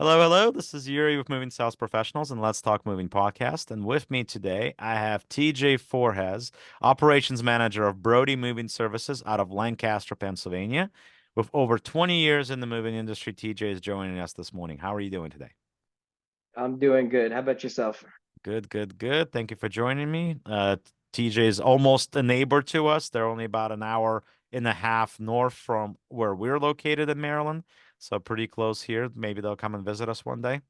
Hello, hello. This is Yuri with Moving Sales Professionals and Let's Talk Moving Podcast. And with me today, I have TJ Forhez, Operations Manager of Brody Moving Services out of Lancaster, Pennsylvania. With over 20 years in the moving industry, TJ is joining us this morning. How are you doing today? I'm doing good. How about yourself? Good, good, good. Thank you for joining me. TJ is almost a neighbor to us. They're only about an hour and a half north from where we're located in Maryland. So pretty close here. Maybe they'll come and visit us one day.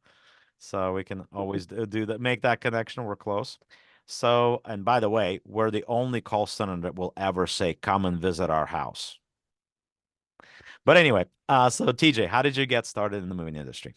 So we can always do that, make that connection. We're close. So, and by the way, we're the only call center that will ever say, come and visit our house. But anyway, so TJ, how did you get started in the moving industry?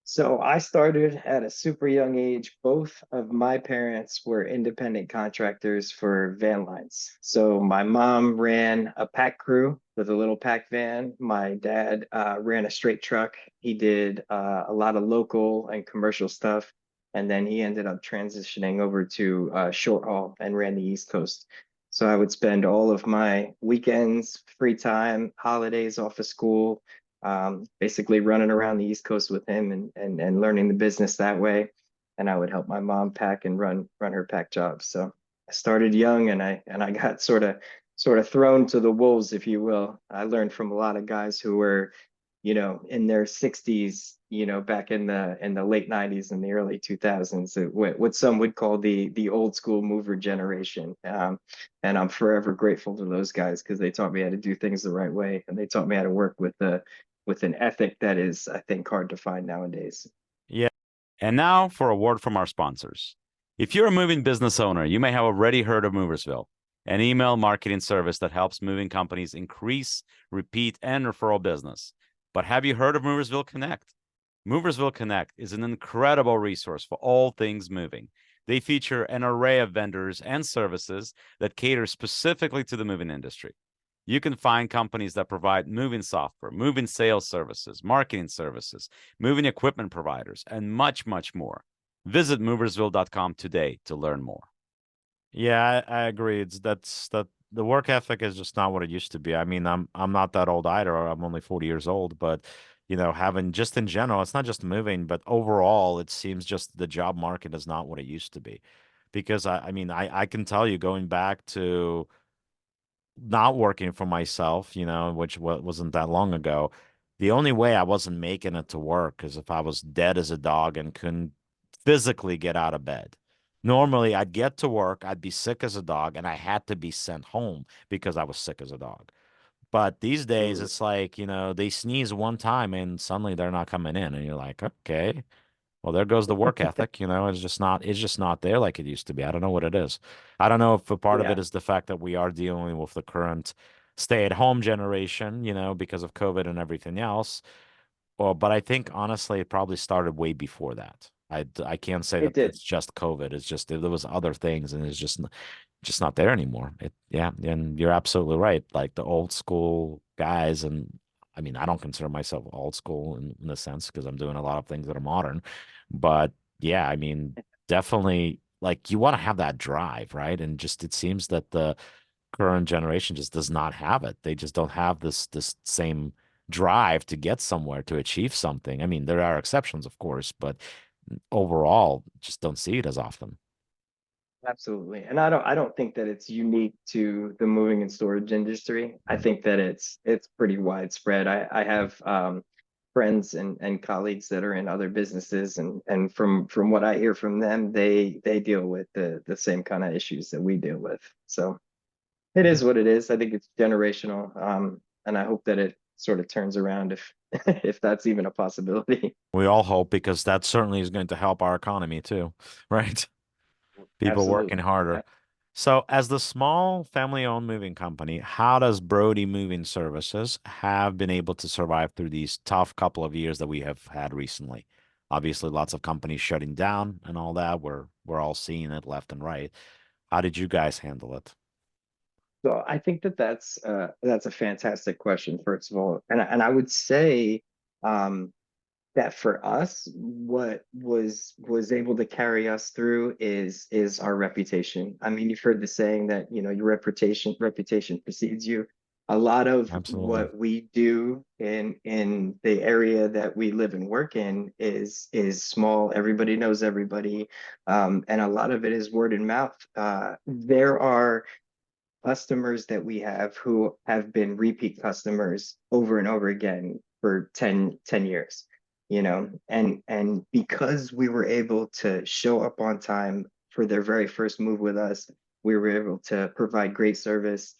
So I started at a super young age. Both of my parents were independent contractors for van lines. So my mom ran a pack crew with a little pack van. My dad ran a straight truck. He did a lot of local and commercial stuff. And then he ended up transitioning over to short haul and ran the East Coast. So I would spend all of my weekends, free time, holidays off of school basically running around the East Coast with him and learning the business that way. And I would help my mom pack and run her pack jobs. So I started young and I got sort of thrown to the wolves, if you will. I learned from a lot of guys who were, in their 60s, back in the late 90s and the early 2000s, what some would call the old school mover generation. And I'm forever grateful to those guys because they taught me how to do things the right way and they taught me how to work with an ethic that is, I think, hard to find nowadays. Yeah. And now for a word from our sponsors. If you're a moving business owner, you may have already heard of Moversville, an email marketing service that helps moving companies increase, repeat, and referral business. But have you heard of Moversville Connect? Moversville Connect is an incredible resource for all things moving. They feature an array of vendors and services that cater specifically to the moving industry. You can find companies that provide moving software, moving sales services, marketing services, moving equipment providers, and much, much more. Visit moversville.com today to learn more. Yeah, I agree. That's that the work ethic is just not what it used to be. I mean, I'm not that old either. I'm only 40 years old, but having just in general, it's not just moving, but overall, it seems just the job market is not what it used to be. Because I mean, I can tell you going back to not working for myself, which wasn't that long ago, the only way I wasn't making it to work is if I was dead as a dog and couldn't physically get out of bed. Normally, I'd get to work, I'd be sick as a dog, and I had to be sent home because I was sick as a dog. But these days, Mm. it's like, they sneeze one time and suddenly they're not coming in. And you're like, okay, well, there goes the work ethic. It's just not there like it used to be. I don't know what it is. I don't know if a part of it Yeah, is the fact that we are dealing with the current stay-at-home generation, because of COVID and everything else. But I think honestly, it probably started way before that. I can't say it that did. it's just COVID. It's just there was other things, and it's just not there anymore. Yeah, and you're absolutely right. Like the old school guys, and I mean, I don't consider myself old school in a sense because I'm doing a lot of things that are modern. But yeah, I mean, definitely like you want to have that drive, right? And just it seems that the current generation just does not have it. They just don't have this same drive to get somewhere to achieve something. I mean, there are exceptions, of course, but overall, just don't see it as often. Absolutely. And I don't think that it's unique to the moving and storage industry. I think that it's pretty widespread. I have friends and colleagues that are in other businesses and from what I hear from them, they deal with the same kind of issues that we deal with. So it is what it is. I think it's generational. And I hope that it sort of turns around if if that's even a possibility. We all hope because that certainly is going to help our economy too, right? People working Absolutely. harder. So, as the small family-owned moving company, how does Brody Moving Services have been able to survive through these tough couple of years that we have had recently? Obviously, lots of companies shutting down and all that. We're all seeing it left and right. How did you guys handle it? So I think that that's a fantastic question, first of all, and I would say um, that for us, what was able to carry us through is our reputation. I mean, you've heard the saying that your reputation precedes you. A lot of Absolutely. what we do in the area that we live and work in is small. Everybody knows everybody, and a lot of it is word of mouth. There are customers that we have who have been repeat customers over and over again for 10 years, and because we were able to show up on time for their very first move with us, we were able to provide great service.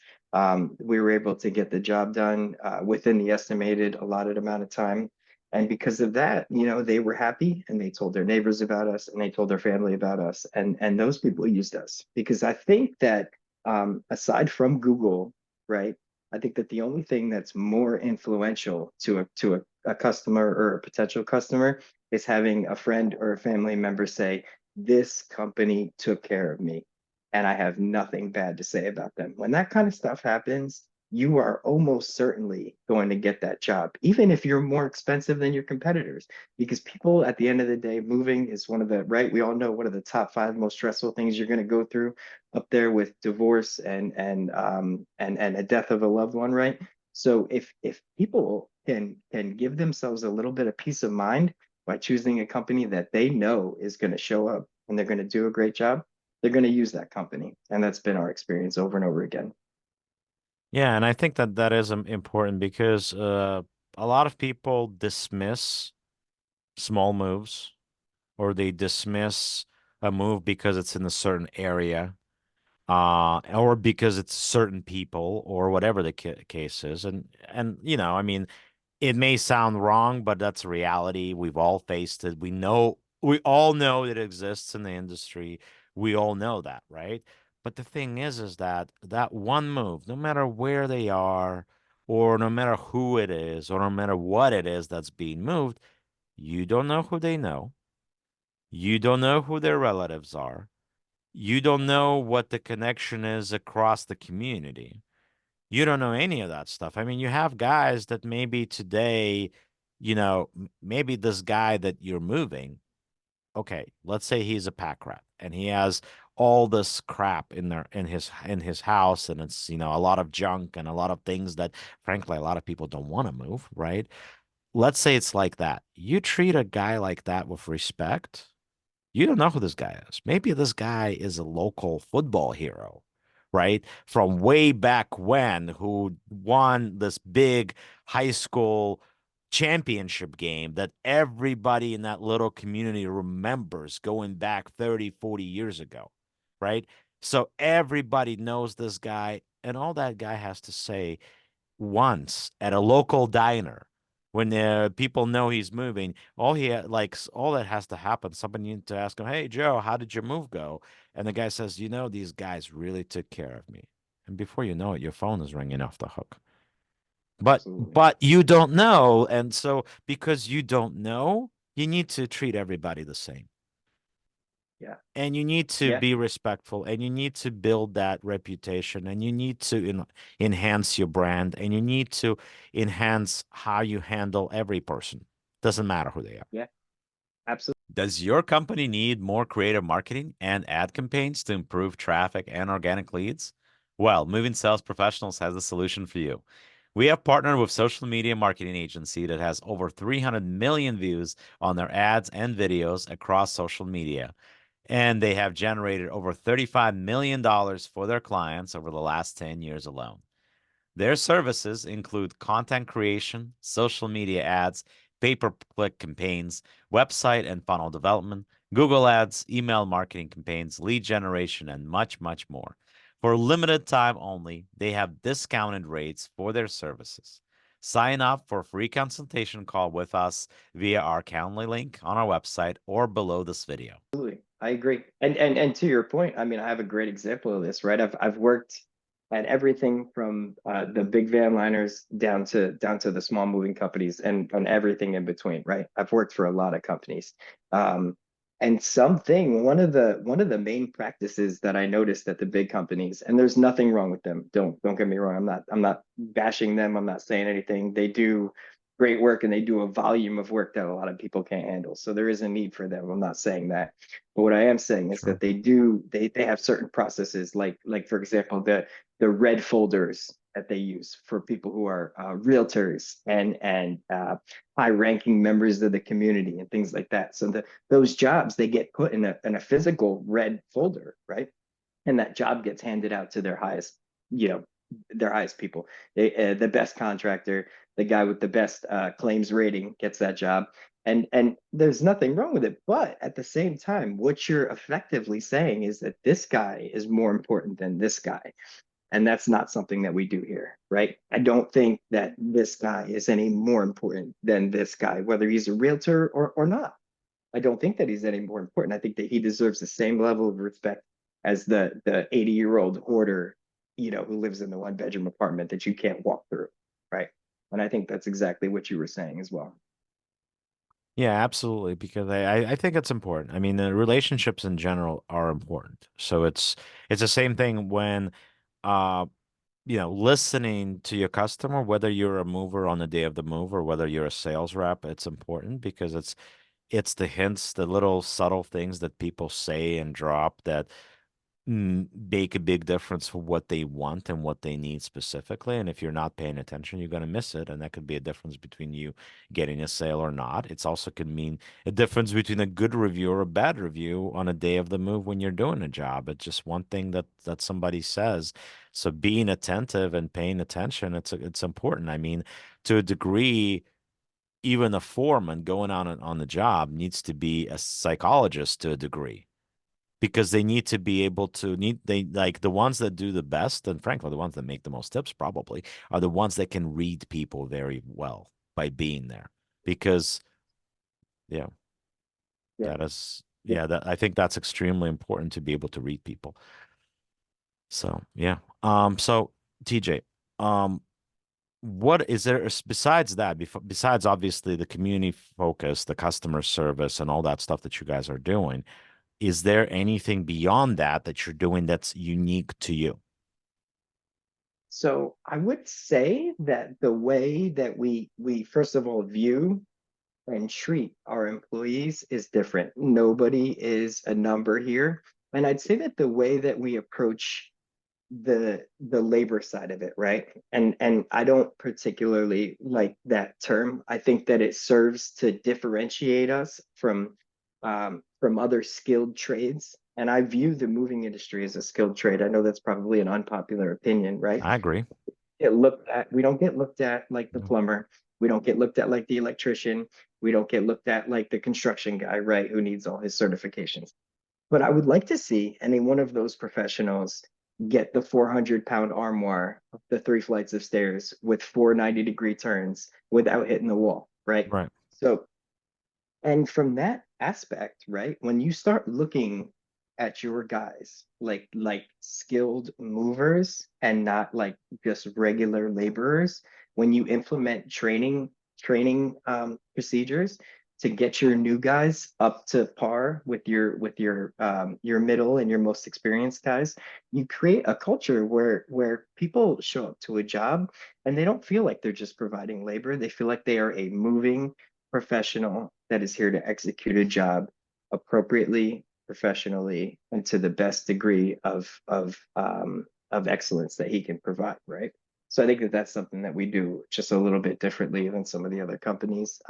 We were able to get the job done within the estimated allotted amount of time. And because of that, they were happy and they told their neighbors about us and they told their family about us. And those people used us because I think that aside from Google, right? I think that the only thing that's more influential to a customer or a potential customer is having a friend or a family member say, "This company took care of me, and I have nothing bad to say about them." When that kind of stuff happens, you are almost certainly going to get that job, even if you're more expensive than your competitors. Because people, at the end of the day, moving is one of the, right? We all know one of the top five most stressful things you're going to go through, up there with divorce and a death of a loved one, right? So if people can give themselves a little bit of peace of mind by choosing a company that they know is going to show up and they're going to do a great job, they're going to use that company. And that's been our experience over and over again. Yeah, and I think that that is important because a lot of people dismiss small moves or they dismiss a move because it's in a certain area, or because it's certain people or whatever the case is. And I mean, it may sound wrong, but that's reality. We've all faced it. We all know it exists in the industry. We all know that, right? But the thing is that that one move, no matter where they are, or no matter who it is, or no matter what it is that's being moved, you don't know who they know. You don't know who their relatives are. You don't know what the connection is across the community. You don't know any of that stuff. I mean, you have guys that maybe today, maybe this guy that you're moving, okay, let's say he's a pack rat and he has all this crap in his house, and it's, a lot of junk and a lot of things that frankly a lot of people don't want to move, right? Let's say it's like that. You treat a guy like that with respect. You don't know who this guy is. Maybe this guy is a local football hero, right? From way back when, who won this big high school championship game that everybody in that little community remembers going back 30, 40 years ago, right? So everybody knows this guy, and all that guy has to say once at a local diner when the people know he's moving, all that has to happen, somebody needs to ask him, "Hey Joe, how did your move go?" And the guy says, "These guys really took care of me." And before you know it, your phone is ringing off the hook. but Absolutely. but you don't know, and so because you don't know, you need to treat everybody the same, Yeah. and you need to Yeah. be respectful, and you need to build that reputation, and you need to enhance your brand, and you need to enhance how you handle every person. Doesn't matter who they are. Yeah. Absolutely. Does your company need more creative marketing and ad campaigns to improve traffic and organic leads? Well, Moving Sales Professionals has a solution for you. We have partnered with social media marketing agency that has over 300 million views on their ads and videos across social media, and they have generated over $35 million for their clients over the last 10 years alone. Their services include content creation, social media ads, pay-per-click campaigns, website and funnel development, Google Ads, email marketing campaigns, lead generation, and much, much more. For limited time only, they have discounted rates for their services. Sign up for a free consultation call with us via our Calendly link on our website or below this video. I agree. And to your point, I mean, I have a great example of this, right? I've worked at everything from the big van liners down to the small moving companies and everything in between, right? I've worked for a lot of companies. Um, and one of the main practices that I noticed at the big companies, and there's nothing wrong with them. Don't get me wrong. I'm not bashing them. I'm not saying anything. They do great work and they do a volume of work that a lot of people can't handle. So there is a need for them. I'm not saying that. But what I am saying is Sure. that they have certain processes, like for example, the red folders that they use for people who are realtors and high-ranking members of the community and things like that. So those jobs, they get put in a physical red folder, right? And that job gets handed out to their highest, you know, their highest people. The best contractor, the guy with the best claims rating gets that job. And there's nothing wrong with it. But at the same time, what you're effectively saying is that this guy is more important than this guy. And that's not something that we do here, right? I don't think that this guy is any more important than this guy, whether he's a realtor or not. I don't think that he's any more important. I think that he deserves the same level of respect as the 80-year-old hoarder, who lives in the one-bedroom apartment that you can't walk through, right? And I think that's exactly what you were saying as well. Yeah, absolutely. Because I think it's important. I mean, the relationships in general are important. So it's the same thing when uh listening to your customer, whether you're a mover on the day of the move or whether you're a sales rep, it's important because it's the hints, the little subtle things that people say and drop that make a big difference for what they want and what they need specifically. And if you're not paying attention, you're going to miss it. And that could be a difference between you getting a sale or not. It's also could mean a difference between a good review or a bad review on a day of the move when you're doing a job. It's just one thing that somebody says. So being attentive and paying attention, it's important. I mean, to a degree, even a foreman going on the job needs to be a psychologist to a degree because they need to be able to need they like the ones that do the best and frankly the ones that make the most tips probably are the ones that can read people very well by being there because yeah Yeah. that is Yeah. yeah that I think that's extremely important to be able to read people. So yeah, so TJ, um what is there besides that besides obviously the community focus, the customer service and all that stuff that you guys are doing, is there anything beyond that that you're doing that's unique to you? So I would say that the way that we first of all view and treat our employees is different. Nobody is a number here. And I'd say that the way that we approach the labor side of it, right? And I don't particularly like that term. I think that it serves to differentiate us from other skilled trades. And I view the moving industry as a skilled trade. I know that's probably an unpopular opinion, right? I agree. We don't get looked at like the plumber. We don't get looked at like the electrician. We don't get looked at like the construction guy, right? Who needs all his certifications. But I would like to see any one of those professionals get the 400-pound armoire up the 3 flights of stairs with 490-degree turns without hitting the wall, right? Right. So, and from that aspect, right, when you start looking at your guys like skilled movers and not like just regular laborers, when you implement training procedures to get your new guys up to par with your middle and your most experienced guys, you create a culture where people show up to a job and they don't feel like they're just providing labor. They feel like they are a moving professional that is here to execute a job appropriately, professionally, and to the best degree of excellence that he can provide, right? So I think that that's something that we do just a little bit differently than some of the other companies.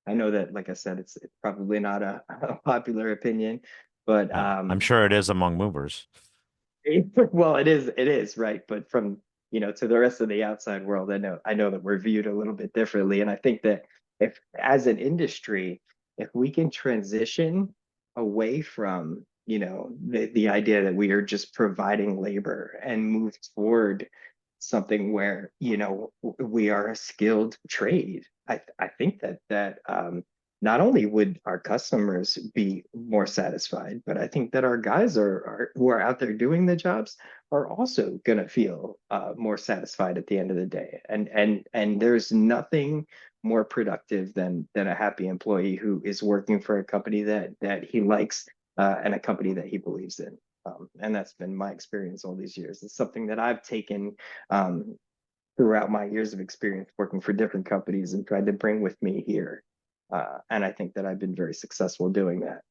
I know that, like I said, it's probably not a popular opinion, but I'm sure it is among movers. well, it is, right? But from, to the rest of the outside world, I know that we're viewed a little bit differently. And I think that if as an industry, if we can transition away from, the idea that we are just providing labor and move toward something where, we are a skilled trade, I think that not only would our customers be more satisfied, but I think that our guys who are out there doing the jobs are also going to feel more satisfied at the end of the day. And there's nothing more productive than a happy employee who is working for a company that he likes and a company that he believes in. And that's been my experience all these years. It's something that I've taken um, throughout my years of experience working for different companies and tried to bring with me here. And I think that I've been very successful doing that.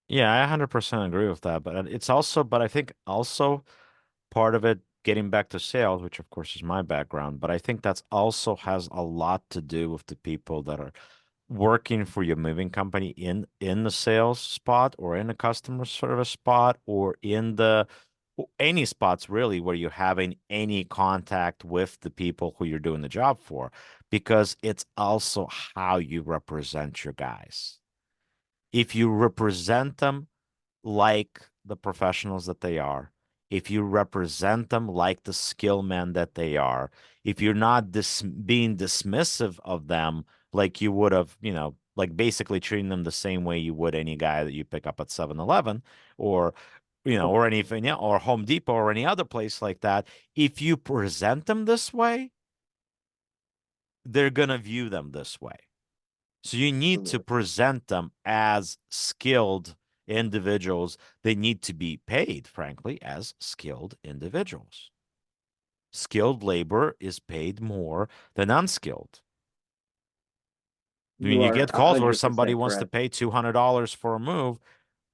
Yeah, I 100% agree with that. But it's also, but I think also part of it getting back to sales, which of course is my background, but I think that's also has a lot to do with the people that are working for your moving company in the sales spot or in the customer service spot or in the any spots really where you're having any contact with the people who you're doing the job for, because it's also how you represent your guys. If you represent them like the professionals that they are, if you represent them like the skill men that they are, if you're not being dismissive of them like you would have, like basically treating them the same way you would any guy that you pick up at 7-Eleven or, or anything, or Home Depot or any other place like that. If you present them this way, they're going to view them this way. So you need to Absolutely. present them as skilled individuals. They need to be paid, frankly, as skilled individuals. Skilled labor is paid more than unskilled. I mean, You you are get calls where somebody 100% wants to correct. pay $200 for a move.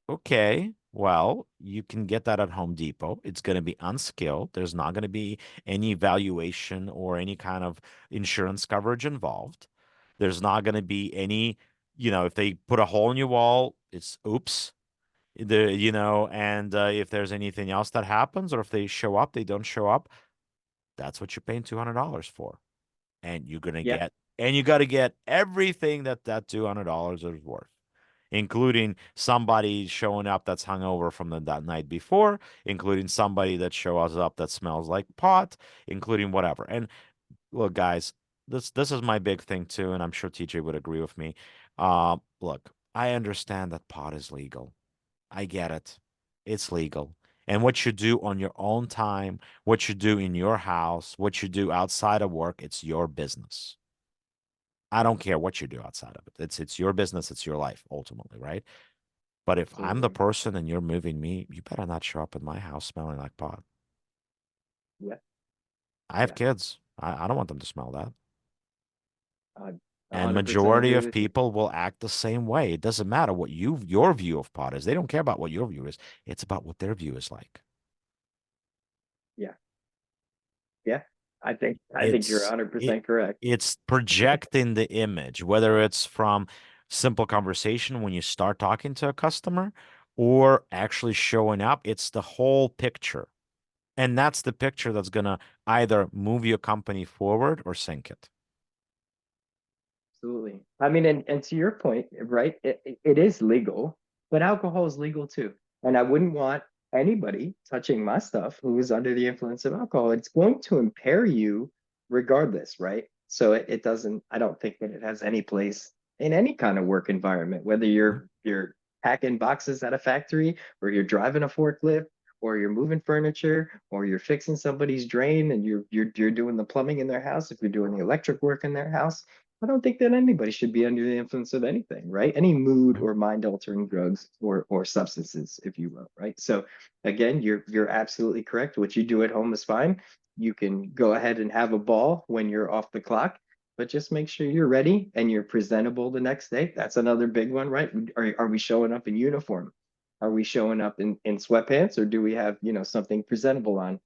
Okay, well, you can get that at Home Depot. It's going to be unskilled. There's not going to be any valuation or any kind of insurance coverage involved. There's not going to be any, if they put a hole in your wall, it's oops. And if there's anything else that happens, or if they show up, they don't show up, that's what you're paying $200 for. And you're going to Yeah. get, and you got to get everything that $200 is worth, including somebody showing up that's hungover from that night before, including somebody that shows up that smells like pot, including whatever. And look, guys, this is my big thing too, and I'm sure TJ would agree with me. Look, I understand that pot is legal. I get it. It's legal. And what you do on your own time, what you do in your house, what you do outside of work, it's your business. I don't care what you do outside of it. It's your business, it's your life ultimately, right? But if I'm the Absolutely. person and you're moving me, you better not show up in my house smelling like pot. Yeah. I have Yeah. kids. I don't want them to smell that. I And 100% majority agree of with you. people will act the same way. It doesn't matter what your view of pot is. They don't care about what your view is. It's about what their view is like. Yeah. Yeah. I think you're It's it 100% correct. it's projecting the image, whether it's from simple conversation when you start talking to a customer or actually showing up. It's the whole picture. And that's the picture that's gonna either move your company forward or sink it. Absolutely. I mean, and to your point, right? It is legal, but alcohol is legal too. And I wouldn't want anybody touching my stuff who is under the influence of alcohol. It's going to impair you regardless, right? So it doesn't, I don't think that it has any place in any kind of work environment, whether you're packing boxes at a factory or you're driving a forklift or you're moving furniture or you're fixing somebody's drain and you're doing the plumbing in their house, if you're doing the electric work in their house. I don't think that anybody should be under the influence of anything, right? Any mood or mind altering drugs or substances, if you will, right? So again, you're absolutely correct. What you do at home is fine. You can go ahead and have a ball when you're off the clock, but just make sure you're ready and you're presentable the next day. That's another big one, right? Are we showing up in uniform? Are we showing up in sweatpants, or do we have, something presentable on?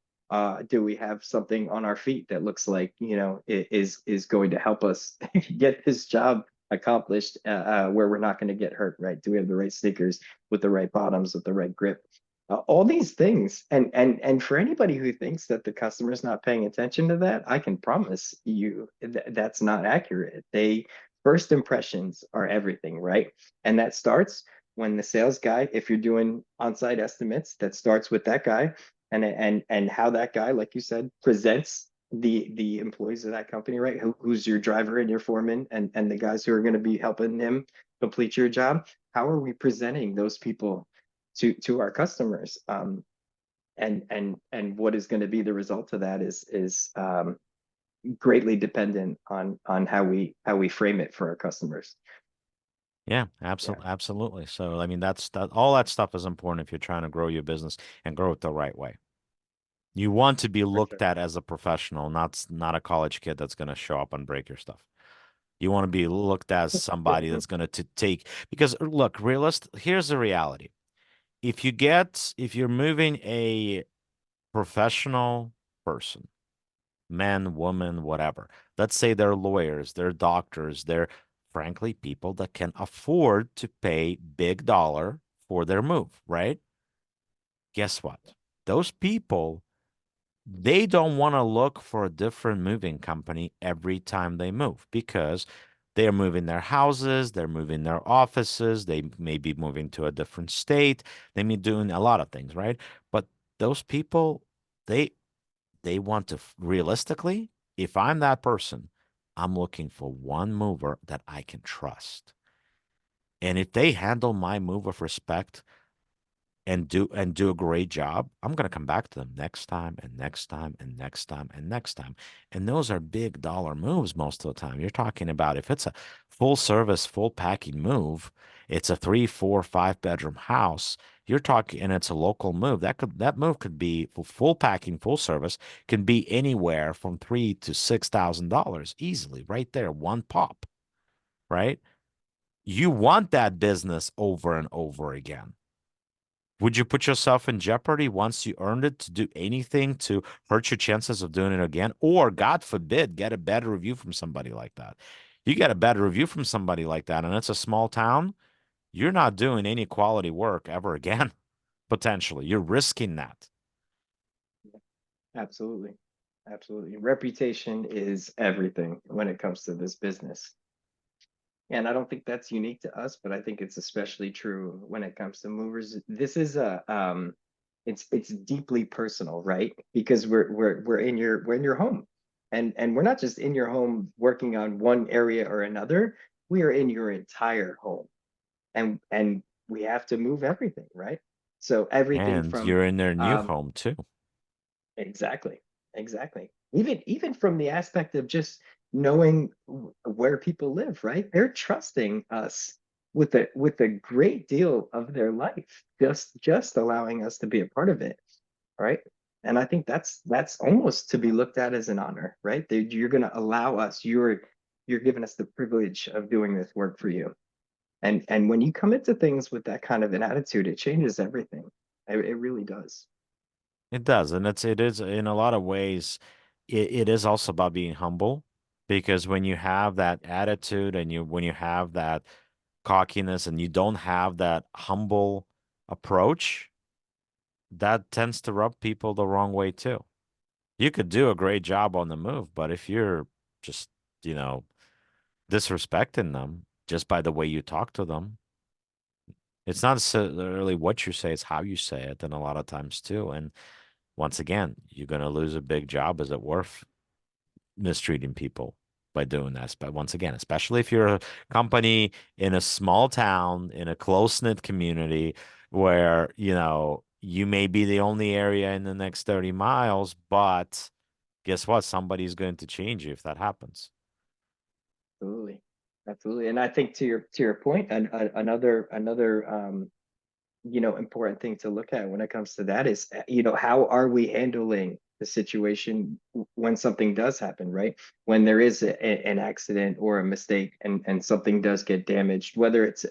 Do we have something on our feet that looks like, is going to help us get this job accomplished, where we're not going to get hurt, right? Do we have the right sneakers with the right bottoms with the right grip? All these things, and for anybody who thinks that the customer is not paying attention to that, I can promise you that's not accurate. First impressions are everything, right? And that starts when the sales guy, if you're doing on-site estimates, that starts with that guy and how that guy, like you said, presents the employees of that company, right? Who's your driver and your foreman and the guys who are going to be helping him complete your job. How are we presenting those people to our customers? And what is going to be the result of that is greatly dependent on how we frame it for our customers. Yeah, Yeah, absolutely, absolutely. So, I mean, that all that stuff is important if you're trying to grow your business and grow it the right way. You want to be for looked sure. at as a professional, not a college kid that's going to show up and break your stuff. You want to be looked as somebody that's going to take because look, here's the reality. If you're moving a professional person, man, woman, whatever. Let's say they're lawyers, they're doctors, they're frankly people that can afford to pay big dollar for their move, right? Guess what? Those people, they don't want to look for a different moving company every time they move because they're moving their houses, they're moving their offices, they may be moving to a different state, they may be doing a lot of things, right? But those people, they they want to realistically, if I'm that person, I'm looking for one mover that I can trust. And if they handle my move with respect, and do a great job, I'm going to come back to them next time and next time and next time and next time. And those are big dollar moves most of the time. You're talking about if it's a full service, full packing move, it's a 3, 4, 5 bedroom house. You're talking, and it's a local move. That move could be full packing, full service, can be anywhere from $3,000 to $6,000 easily, right there, one pop, right? You want that business over and over again. Would you put yourself in jeopardy once you earned it to do anything to hurt your chances of doing it again? Or, God forbid, get a bad review from somebody like that. You get a bad review from somebody like that, and it's a small town, you're not doing any quality work ever again, potentially. You're risking that. Absolutely. Absolutely. Reputation is everything when it comes to this business. And I don't think that's unique to us, but I think it's especially true when it comes to movers. This is a it's deeply personal, right? Because we're in your home. And we're not just in your home working on one area or another. We are in your entire home. And we have to move everything, right? So everything And from you're in their new um home too. exactly. Exactly. Even from the aspect of just knowing where people live, right? They're trusting us with a great deal of their life, just allowing us to be a part of it, right? And I think that's almost to be looked at as an honor, right? You're going to allow us, you're giving us the privilege of doing this work for you. And when you come into things with that kind of an attitude, it changes everything. It really does. It does, and it is in a lot of ways. It is also about being humble, because when you have that attitude and when you have that cockiness and you don't have that humble approach, that tends to rub people the wrong way too. You could do a great job on the move, but if you're just, you know, disrespecting them just by the way you talk to them, it's not necessarily what you say, it's how you say it, and a lot of times too. And once again, you're going to lose a big job. Is it worth mistreating people by doing this? But once again, especially if you're a company in a small town, in a close-knit community where, you may be the only area in the next 30 miles, but guess what? Somebody's going to change you if that happens. Absolutely. Absolutely. And I think to your point, another important thing to look at when it comes to that is, how are we handling the situation when something does happen, right? When there is an accident or a mistake, and something does get damaged, whether it's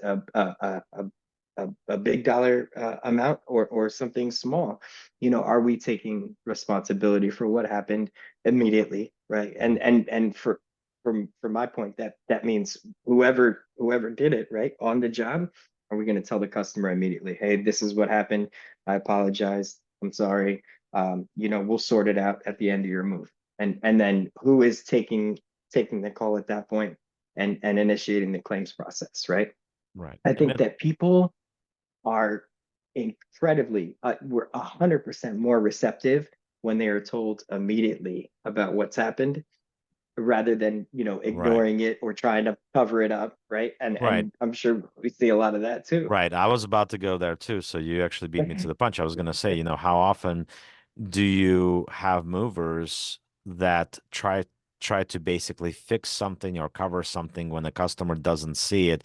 a big dollar amount, or something small, are we taking responsibility for what happened immediately, right? And from my point, that means whoever did it, right, on the job, are we going to tell the customer immediately, hey, this is what happened, I apologize, I'm sorry, we'll sort it out at the end of your move. And then who is taking the call at that point, and initiating the claims process, right? Right. I And think that people are incredibly, we're 100% more receptive when they are told immediately about what's happened, rather than right. ignoring it or trying to cover it up, right? and Right. and I'm sure we see a lot of that too. Right. I was about to go there too. So you actually beat me to the punch. I was going to say, how often do you have movers that try to basically fix something or cover something when the customer doesn't see it?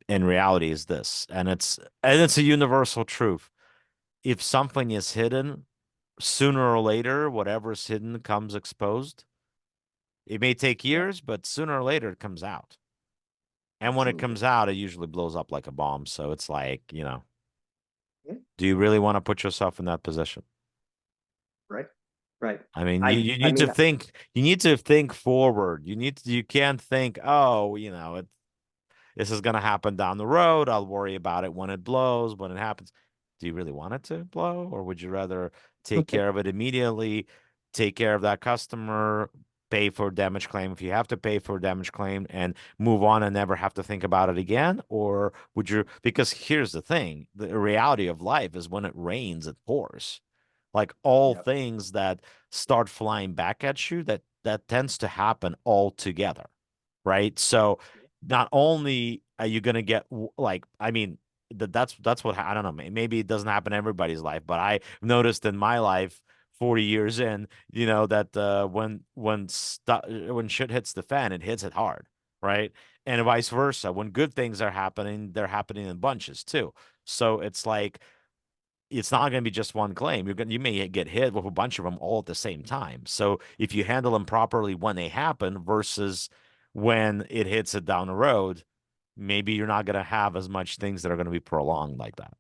In reality is this, and it's a universal truth. If something is hidden, sooner or later, whatever's hidden comes exposed. It may take Yeah, years, but sooner or later it comes out. And when it absolutely. comes out, it usually blows up like a bomb. So it's like, Yeah, do you really want to put yourself in that position? right. Right. I mean, you I need to mean, think forward. You can't think, oh, this is going to happen down the road. I'll worry about it when it blows, when it happens. Do you really want it to blow, or would you rather take care of it immediately, take care of that customer, pay for a damage claim if you have to pay for a damage claim, and move on and never have to think about it again? Or would you, because here's the thing, the reality of life is when it rains, it pours. Like all yeah, things that start flying back at you, that tends to happen all together, right? So not only are you going to get like, I mean, that's what I don't know. Maybe it doesn't happen in everybody's life, but I noticed in my life, 40 years in, that when shit hits the fan, it hits it hard, right? And vice versa. When good things are happening, they're happening in bunches too. So it's like it's not going to be just one claim. You may get hit with a bunch of them all at the same time. So if you handle them properly when they happen versus when it hits it down the road, maybe you're not going to have as much things that are going to be prolonged like that.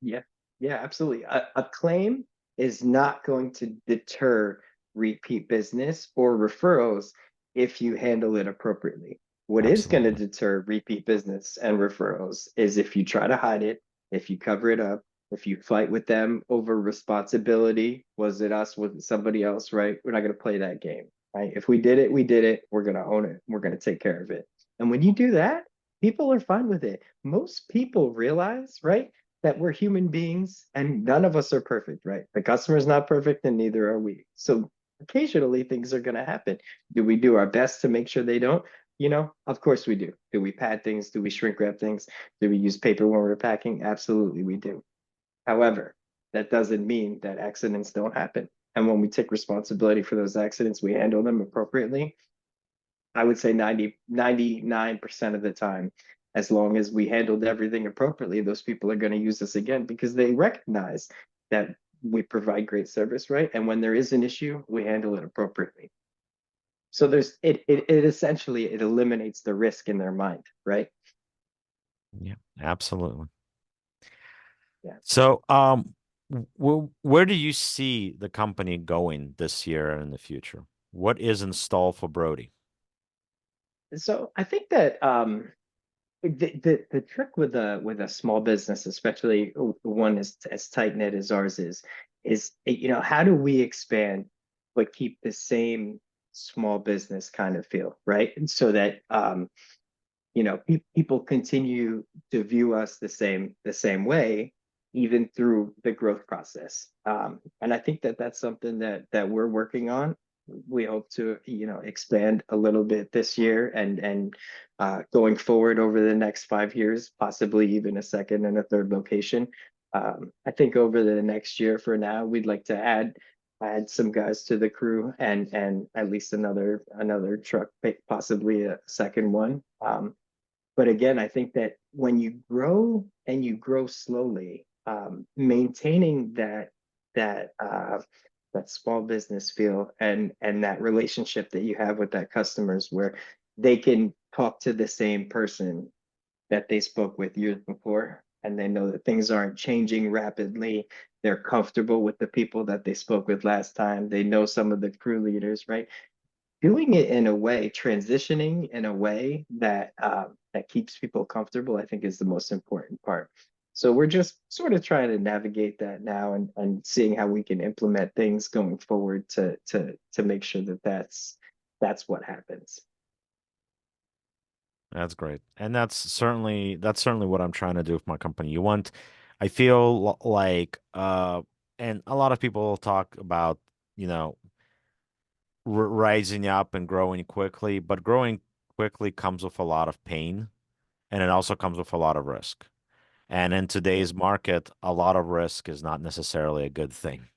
yeah, yeah, absolutely. A claim is not going to deter repeat business or referrals if you handle it appropriately. What is going to Absolutely. deter repeat business and referrals is if you try to hide it, if you cover it up, if you fight with them over responsibility. Was it us? Was it somebody else? Right? We're not going to play that game. Right? If we did it, we did it. We're going to own it. We're going to take care of it. And when you do that, people are fine with it. Most people realize, right, that we're human beings and none of us are perfect, right? The customer's not perfect and neither are we. So occasionally things are going to happen. Do we do our best to make sure they don't? Of course we do. Do we pad things? Do we shrink wrap things? Do we use paper when we're packing? Absolutely, we do. However, that doesn't mean that accidents don't happen. And when we take responsibility for those accidents, we handle them appropriately. I would say 99% of the time, as long as we handled everything appropriately, those people are going to use us again because they recognize that we provide great service, right? And when there is an issue, we handle it appropriately. So it essentially it eliminates the risk in their mind, right? Yeah, absolutely. Yeah. So, where do you see the company going this year and in the future? What is in stall for Brody? So I think that the trick with a small business, especially one as tight knit as ours is how do we expand but keep the same small business kind of feel, right? And so that people continue to view us the same way even through the growth process. And I think that that's something that we're working on. We hope to expand a little bit this year and going forward over the next 5 years, possibly even a second and a third location. I think over the next year for now, we'd like to add some guys to the crew and at least another truck, possibly a second one. But again, I think that when you grow and you grow slowly, maintaining that small business feel and that relationship that you have with that customers, where they can talk to the same person that they spoke with years before, and they know that things aren't changing rapidly. They're comfortable with the people that they spoke with last time. They know some of the crew leaders, right? Doing it in a way, transitioning in a way that keeps people comfortable, I think is the most important part. So we're just sort of trying to navigate that now and seeing how we can implement things going forward to make sure that that's what happens. That's great. And that's certainly what I'm trying to do with my company. I feel like and a lot of people talk about, you know, rising up and growing quickly, but growing quickly comes with a lot of pain and it also comes with a lot of risk. And in Yeah, today's market, a lot of risk is not necessarily a good thing.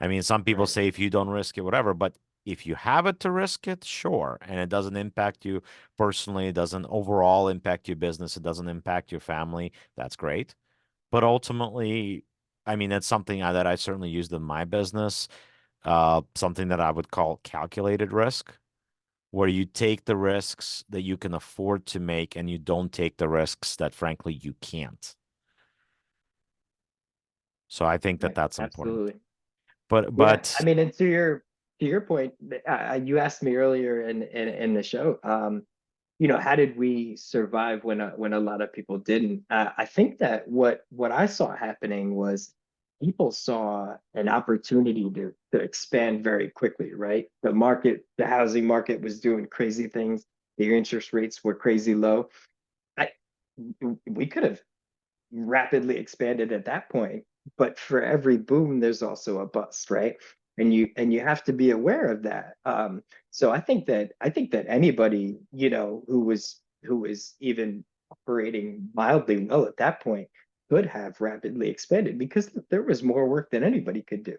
I mean, some people right, say if you don't risk it, whatever, but if you have it to risk it, sure. And it doesn't impact you personally, it doesn't overall impact your business, it doesn't impact your family, that's great. But ultimately, I mean, it's something that I certainly used in my business, something that I would call calculated risk, where you take the risks that you can afford to make and you don't take the risks that, frankly, you can't. So I think that right, that's important. absolutely. Yeah, but I mean, and to your point, you asked me earlier in the show, how did we survive when a lot of people didn't? I think that what I saw happening was people saw an opportunity to expand very quickly, right? The housing market was doing crazy things. The interest rates were crazy low. I we could have rapidly expanded at that point, but for every boom there's also a bust, right? And you have to be aware of that. So I think that anybody, who was even operating mildly well at that point could have rapidly expanded because there was more work than anybody could do.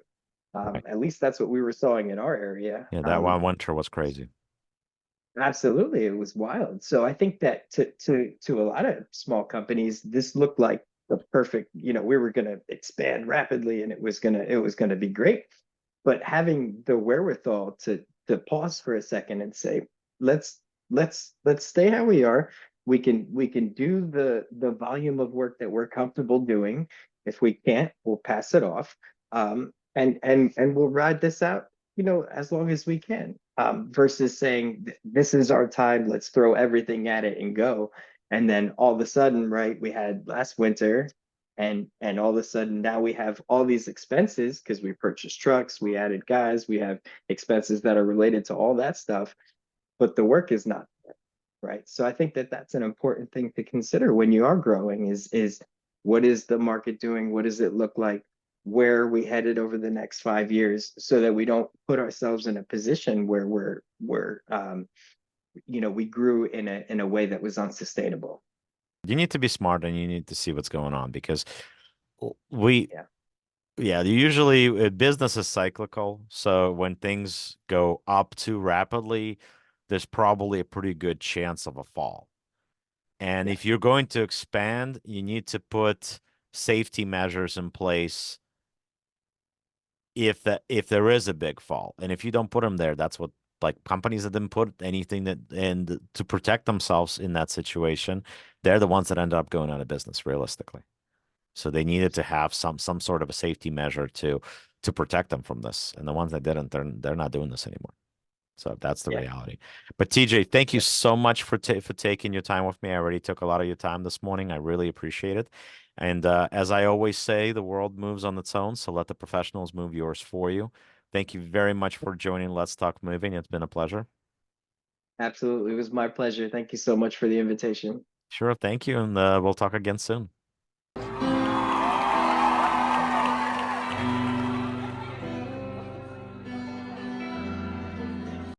At least that's what we were sawing in our area. yeah, that one winter was crazy. Absolutely, it was wild. So I think that to a lot of small companies, this looked like the perfect, we were going to expand rapidly and it was going to be great. But having the wherewithal to pause for a second and say, let's stay how we are. We can do the volume of work that we're comfortable doing. If we can't, we'll pass it off. And we'll ride this out, as long as we can, versus saying this is our time, let's throw everything at it and go. And then all of a sudden, right, we had last winter, and all of a sudden now we have all these expenses because we purchased trucks, we added guys, we have expenses that are related to all that stuff, but the work is not there, right? So I think that that's an important thing to consider when you are growing is what is the market doing? What does it look like? Where are we headed over the next 5 years, so that we don't put ourselves in a position where we grew in a way that was unsustainable. You need to be smart and you need to see what's going on because we, Yeah. yeah, usually business is cyclical. So when things go up too rapidly, there's probably a pretty good chance of a fall. And Yeah. if you're going to expand, you need to put safety measures in place if there is a big fall. And if you don't put them there, that's what like companies that didn't put anything that and to protect themselves in that situation, they're the ones that end up going out of business realistically. So they needed to have some sort of a safety measure to protect them from this. And the ones that didn't, they're not doing this anymore. So that's the Yeah. reality. But TJ, thank you Yeah. so much for taking your time with me. I already took a lot of your time this morning. I really appreciate it. And as I always say, the world moves on its own, so let the professionals move yours for you. Thank you very much for joining Let's Talk Moving. It's been a pleasure. Absolutely. It was my pleasure. Thank you so much for the invitation. Sure, thank you, and we'll talk again soon.